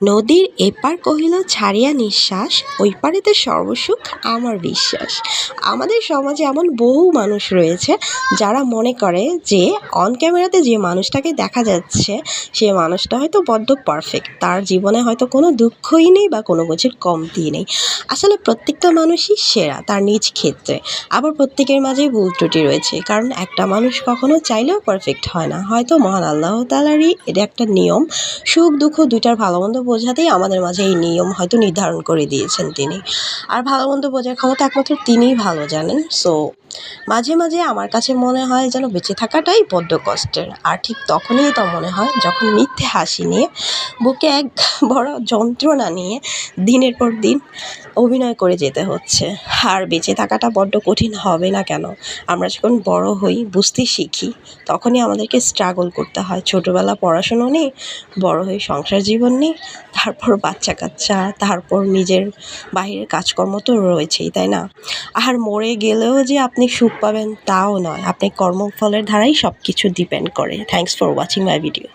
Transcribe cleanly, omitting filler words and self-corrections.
নদীর এপার কহিল ছাড়িয়া নিঃশ্বাস, ওই পারেতে সর্বসুখ আমার বিশ্বাস। আমাদের সমাজে এমন বহু মানুষ রয়েছে যারা মনে করে যে অন ক্যামেরাতে যে মানুষটাকে দেখা যাচ্ছে সে মানুষটা হয়তো বড্ড পারফেক্ট, তার জীবনে হয়তো কোনো দুঃখই নেই বা কোনো কিছুর কমতি নেই। আসলে প্রত্যেকটা মানুষই সেরা তার নিজ ক্ষেত্রে, আবার প্রত্যেকের মাঝেই ভুল ত্রুটি রয়েছে, কারণ একটা মানুষ কখনো চাইলেও পারফেক্ট হয় না। হয়তো মহান আল্লাহ তাআলারই এটা একটা নিয়ম, সুখ দুঃখ দুইটার ভালো মন্দ বোঝাতেই আমাদের মাঝে এই নিয়ম হয়তো নির্ধারণ করে দিয়েছেন তিনি। আর ভালো মন্দ বোঝার ক্ষমতা একমাত্র তিনিই ভালো জানেন। সো মাঝে মাঝে আমার কাছে মনে হয় যেন বেঁচে থাকাটাই বড্ড কষ্টের। আর ঠিক তখনই তো মনে হয় যখন মিথ্যে হাসি নিয়ে বুকে এক বড় যন্ত্রণা নিয়ে দিনের পর দিন অভিনয় করে যেতে হচ্ছে। আর বেঁচে থাকাটা বড্ড কঠিন হবে না কেন? আমরা যখন বড় হই, বুঝতে শিখি, তখনই আমাদেরকে স্ট্রাগল করতে হয়। ছোটোবেলা পড়াশুনো নেই, বড় হয়ে সংসার জীবন নেই, তারপর বাচ্চা কাচ্চা, তারপর নিজের বাহিরের কাজকর্ম তো রয়েছেই, তাই না? আর মরে গেলেও যে আপনি সুখ পাবেন তাও নয়, আপনি কর্মফলের ধারাই সব কিছু ডিপেন্ড করে। Thanks for watching my video.